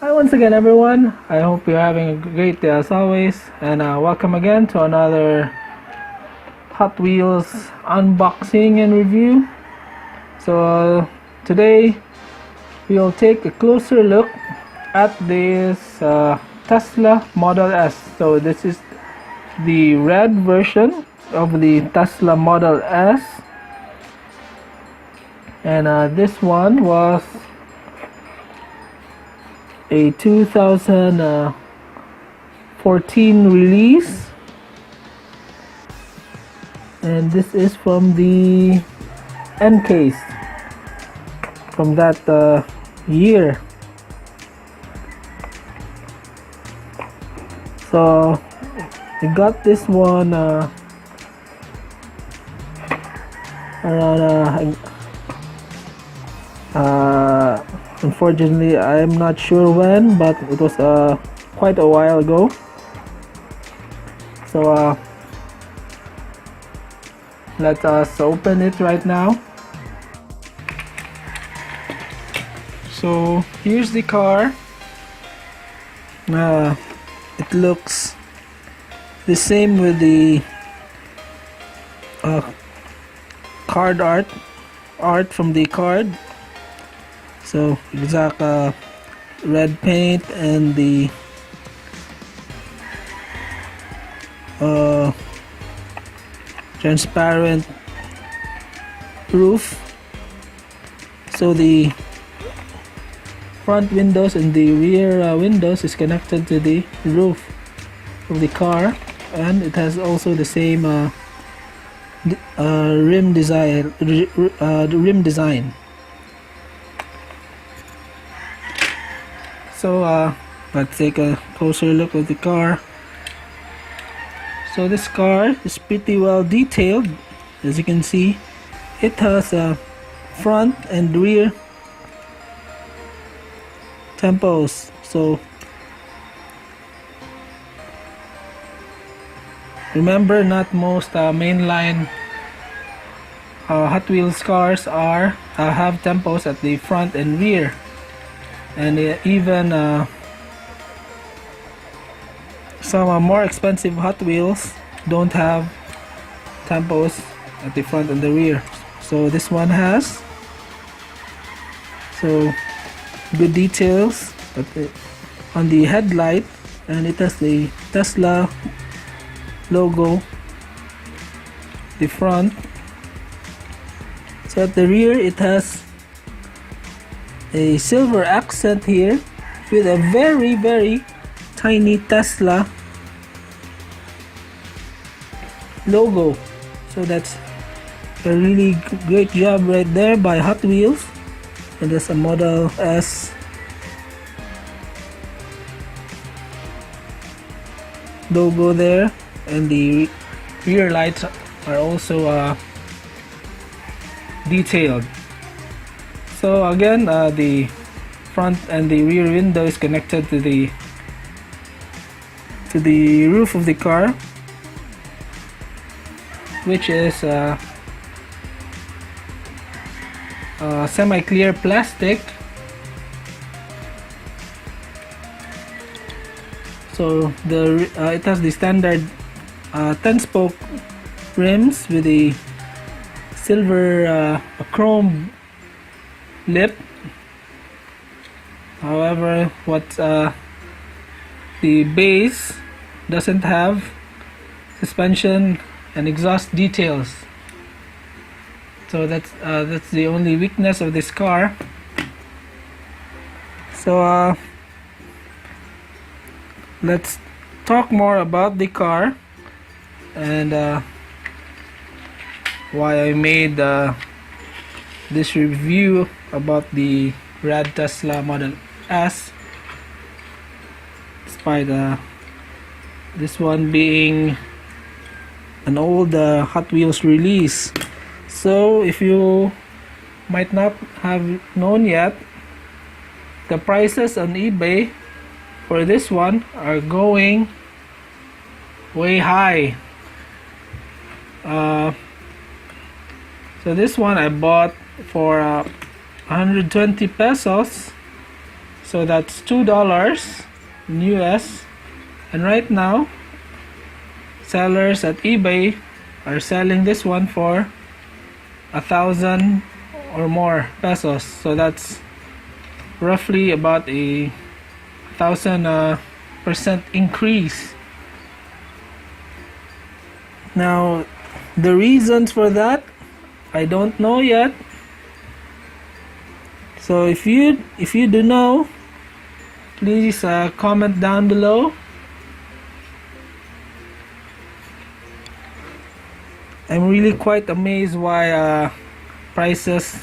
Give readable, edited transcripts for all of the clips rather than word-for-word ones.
Hi once again everyone, I hope you're having a great day as always, and welcome again to another Hot Wheels unboxing and review. So today we'll take a closer look at this Tesla Model S. So this is the red version of the Tesla Model S, and this one was a 2014 release, and this is from the end case from that year. So we got this one around unfortunately I'm not sure when, but it was quite a while ago. So let us open it right now. So here's the car. It looks the same with the card art from the card. So exact red paint and the transparent roof. So the front windows and the rear windows is connected to the roof of the car, and it has also the same rim design. So let's take a closer look at the car. So this car is pretty well detailed. As you can see, it has a front and rear tempos. So remember, not most mainline Hot Wheels cars have tempos at the front and rear, and even some more expensive Hot Wheels don't have tempos at the front and the rear. So this one has. So good details on the headlight, and it has the Tesla logo the front. So at the rear it has a silver accent here with a very tiny Tesla logo. So that's a really great job right there by Hot Wheels. And there's a Model S logo there, and the rear lights are also detailed. So again, the front and the rear window is connected to the roof of the car, which is semi-clear plastic. So it has the standard 10-spoke rims with a silver chrome lip. However, what the base doesn't have suspension and exhaust details. So that's the only weakness of this car. So let's talk more about the car and why I made this review about the red Tesla Model S, despite this one being an old Hot Wheels release. So if you might not have known yet, the prices on eBay for this one are going way high. So this one I bought for 120 pesos. So that's $2 in US. And right now, sellers at eBay are selling this one for 1,000 or more pesos. So that's roughly about a 1,000% increase. Now, the reasons for that, I don't know yet. So if you do know, please comment down below. I'm really quite amazed why prices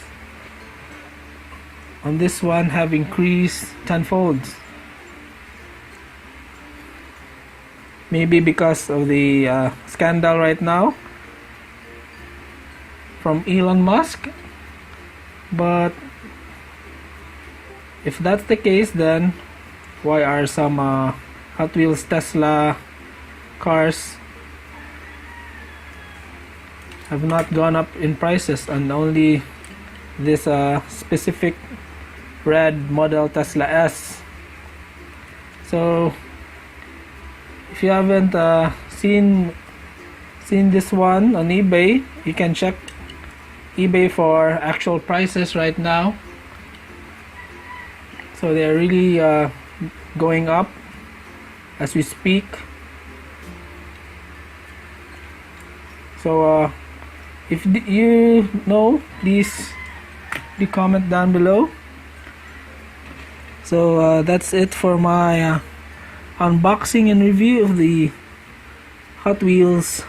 on this one have increased tenfold. Maybe because of the scandal right now from Elon Musk. But if that's the case, then why are some Hot Wheels Tesla cars have not gone up in prices, and only this specific red model Tesla S? So if you haven't seen this one on eBay, you can check eBay for actual prices right now. So they're really going up as we speak. So if you know, please do comment down below. So that's it for my unboxing and review of the Hot Wheels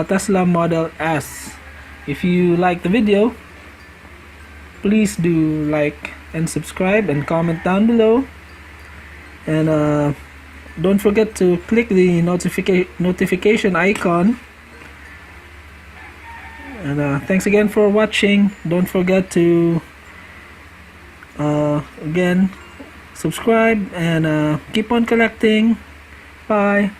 Tesla Model S. If you like the video, please do like and subscribe and comment down below, and don't forget to click the notification icon. And thanks again for watching. Don't forget to again subscribe and keep on collecting. Bye.